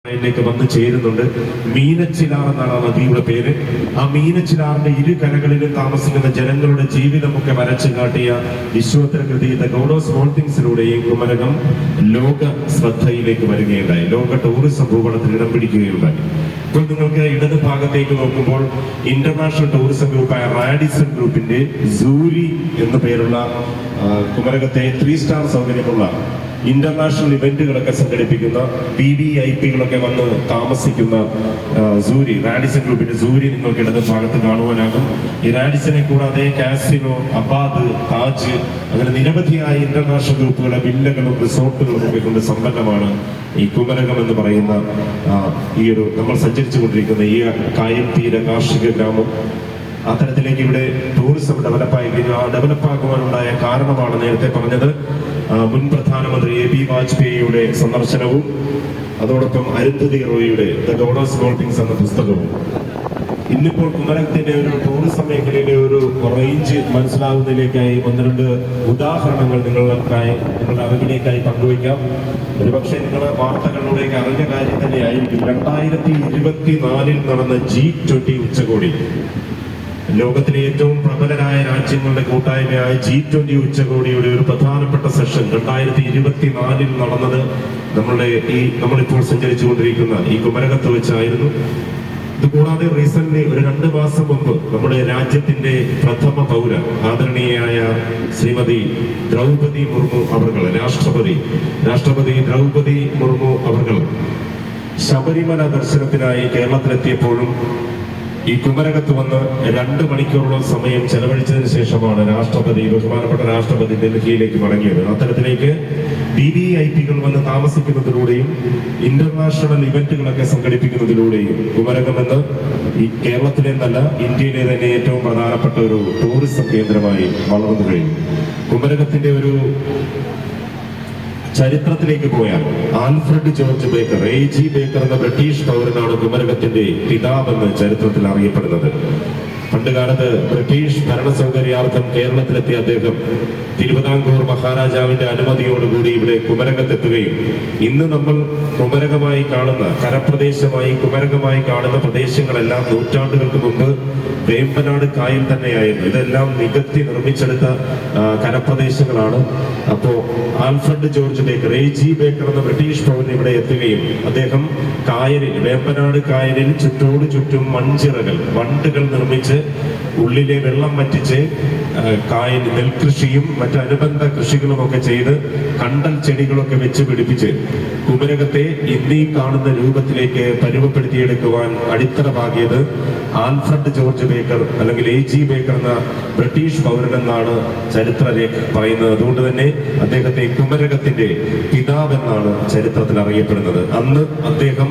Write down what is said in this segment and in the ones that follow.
ിലേക്ക് വന്നു ചേരുന്നുണ്ട്. മീനച്ചിലാർ എന്നാണ് ആ നദിയുടെ പേര്. ആ മീനച്ചിലാറിന്റെ ഇരു കരകളിലും താമസിക്കുന്ന ജനങ്ങളുടെ ജീവിതമൊക്കെ വരച്ചു കാട്ടിയ വിശ്വോത്തര കൃതി ദ ഗോഡ് ഓഫ് സ്മോൾ തിങ്സിലൂടെയും കുമരകം ലോക ശ്രദ്ധയിലേക്ക് വരികയുണ്ടായി. ലോക ടൂറിസം ഭൂപടത്തിൽ ഇടം പിടിക്കുകയുണ്ടായി. ഇപ്പോൾ നിങ്ങൾക്ക് ഇടത് ഭാഗത്തേക്ക് നോക്കുമ്പോൾ ഇന്റർനാഷണൽ ടൂറിസം ഗ്രൂപ്പായ റാഡിസൺ ഗ്രൂപ്പിന്റെ സൂരി എന്ന പേരുള്ള കുമരകത്തെ 3 സ്റ്റാർ സൗകര്യമുള്ള ഇന്റർനാഷണൽ ഇവന്റുകളൊക്കെ സംഘടിപ്പിക്കുന്ന VVIPകളൊക്കെ വന്ന് താമസിക്കുന്ന സൂരി, റാഡിസൺ ഗ്രൂപ്പിന്റെ സൂരി നിങ്ങൾക്ക് ഇടത് ഭാഗത്ത് കാണുവാനാകും. ഈ റാഡിസനെ കൂടാതെ കാസിനോ, അബാദ്, താജ്, അങ്ങനെ നിരവധിയായ ഇന്റർനാഷണൽ ഗ്രൂപ്പുകളെ വില്ലകളും റിസോർട്ടുകളും ഒക്കെ കൊണ്ട് സമ്പന്നമാണ് ഈ കുമരകം എന്ന് പറയുന്ന ഈ ഒരു നമ്മൾ സഞ്ചരിച്ചു കൊണ്ടിരിക്കുന്ന ഈ കായൽ തീര കാർഷിക ഗ്രാമം. അത്തരത്തിലേക്ക് ഇവിടെ ടൂറിസം ഡെവലപ്പായിരിക്കുന്നു. ആ ഡെവലപ്പാകുവാനുണ്ടായ കാരണമാണ് നേരത്തെ പറഞ്ഞത് മുൻ പ്രധാനമന്ത്രി AB വാജ്പേയിയുടെ സന്ദർശനവും അതോടൊപ്പം അരുന്ധതി റോയിയുടെ the God of small things എന്ന പുസ്തകവും. ഇന്നിപ്പോൾ കുമരകത്തിന്റെ ഒരു ടൂറിസം മേഖലയിലെ ഒരു റേഞ്ച് മനസ്സിലാവുന്നതിലേക്കായി 1-2 ഉദാഹരണങ്ങൾ നിങ്ങളുടെ അറിവിലേക്കായി പങ്കുവയ്ക്കാം. ഒരുപക്ഷെ നിങ്ങൾ വാർത്തകളിലൂടെയൊക്കെ അറിഞ്ഞ കാര്യം തന്നെയായിരിക്കും. 2024 നടന്ന G20 ഉച്ചകോടി, ലോകത്തിലെ ഏറ്റവും പ്രബലരായ രാജ്യങ്ങളുടെ കൂട്ടായ്മയായ G20 ഉച്ചകോടിയുടെ ഒരു പ്രധാനപ്പെട്ട സെഷൻ 2024 നടന്നത് നമ്മളിപ്പോൾ സഞ്ചരിച്ചുകൊണ്ടിരിക്കുന്ന ഈ കുമരകത്ത് വെച്ചായിരുന്നു. ഇതുകൂടാതെ റീസെന്റ് ഒരു 2 മാസം മുമ്പ് നമ്മുടെ രാജ്യത്തിന്റെ പ്രഥമ പൗര ആദരണീയായ ശ്രീമതി ദ്രൗപദി മുർമു അവർ, രാഷ്ട്രപതി ദ്രൗപദി മുർമു അവർ ശബരിമല ദർശനത്തിനായി കേരളത്തിലെത്തിയപ്പോഴും ഈ കുമരകത്ത് വന്ന് 2 മണിക്കൂറോളം സമയം ചെലവഴിച്ചതിന് ശേഷമാണ് ബഹുമാനപ്പെട്ട രാഷ്ട്രപതി ഡൽഹിയിലേക്ക് മടങ്ങിയത്. അത്തരത്തിലേക്ക് VVIPകൾ വന്ന് താമസിക്കുന്നതിലൂടെയും ഇന്റർനാഷണൽ ഇവന്റുകളൊക്കെ സംഘടിപ്പിക്കുന്നതിലൂടെയും കുമരകം എന്ന് ഈ കേരളത്തിലെ എന്നല്ല ഇന്ത്യയിലെ തന്നെ ഏറ്റവും പ്രധാനപ്പെട്ട ഒരു ടൂറിസം കേന്ദ്രമായി വളർന്നു കഴിഞ്ഞു. കുമരകത്തിന്റെ ഒരു ചരിത്രത്തിലേക്ക് പോയാൽ Alfred George Baker, AG Baker എന്ന ബ്രിട്ടീഷ് പൗരനാണ് കുമരകത്തിന്റെ പിതാവെന്ന് ചരിത്രത്തിൽ അറിയപ്പെടുന്നത്. പണ്ടുകാലത്ത് ബ്രിട്ടീഷ് ഭരണ സൗകര്യാർത്ഥം കേരളത്തിലെത്തിയ അദ്ദേഹം തിരുവിതാംകൂർ മഹാരാജാവിന്റെ അനുമതിയോടുകൂടി ഇവിടെ കുമരകത്തെത്തുകയും ഇന്ന് നമ്മൾ കുമരകമായി കാണുന്ന കരപ്രദേശമായി കുമരകമായി കാണുന്ന പ്രദേശങ്ങളെല്ലാം നൂറ്റാണ്ടുകൾക്ക് മുമ്പ് വേമ്പനാട് കായൽ തന്നെയായിരുന്നു. ഇതെല്ലാം നികത്തി നിർമ്മിച്ചെടുത്ത കരപ്രദേശങ്ങളാണ്. അപ്പോ Alfred George Baker, AG Baker എന്ന ബ്രിട്ടീഷ് പൗരൻ ഇവിടെ എത്തുകയും അദ്ദേഹം കായലിൽ, വേമ്പനാട് കായലിൽ ചുറ്റോട് ചുറ്റും മൺചിറകൾ, വണ്ടുകൾ നിർമ്മിച്ച് ഉള്ളിലെ വെള്ളം വറ്റിച്ച് കായൽ നെൽകൃഷിയും മറ്റനുബന്ധ കൃഷികളുമൊക്കെ ചെയ്ത് കണ്ടൽ ചെടികളൊക്കെ വെച്ച് പിടിപ്പിച്ച് കുമരകത്തെ ഇന്നീ കാണുന്ന രൂപത്തിലേക്ക് പരുവപ്പെടുത്തിയെടുക്കുവാൻ അടിത്തറ പാകിയത് ആൽഫ്രഡ് ജോർജ് ബേക്കർ അല്ലെങ്കിൽ AG ബേക്കർ എന്ന ബ്രിട്ടീഷ് പൗരനെന്നാണ് ചരിത്രരേഖ പറയുന്നത്. അതുകൊണ്ട് തന്നെ അദ്ദേഹത്തെ കുമരകത്തിന്റെ പിതാവെന്നാണ് ചരിത്രത്തിൽ അറിയപ്പെടുന്നത്. അന്ന് അദ്ദേഹം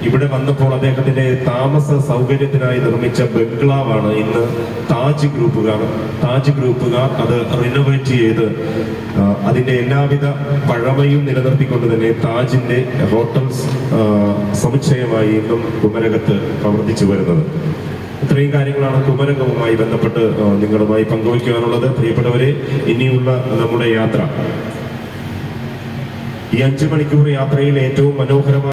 ഇവിടെ വന്നപ്പോൾ അദ്ദേഹത്തിന്റെ താമസ സൗകര്യത്തിനായി നിർമ്മിച്ച ബംഗ്ലാവാണ് ഇന്ന് താജ് ഗ്രൂപ്പുകാർ അത് റിനോവേറ്റ് ചെയ്ത് അതിന്റെ എല്ലാവിധ പഴമയും നിലനിർത്തിക്കൊണ്ട് തന്നെ താജിന്റെ ഹോട്ടൽസ് സമുച്ചയമായി ഇന്നും കുമരകത്ത് പ്രവർത്തിച്ചു വരുന്നത്. ഇത്രയും കാര്യങ്ങളാണ് കുമരകവുമായി ബന്ധപ്പെട്ട് നിങ്ങളുമായി പങ്കുവയ്ക്കാനുള്ളത്. പ്രിയപ്പെട്ടവരെ, ഇനിയുള്ള നമ്മുടെ യാത്ര, ഈ 5 മണിക്കൂർ യാത്രയിൽ ഏറ്റവും മനോഹരമായ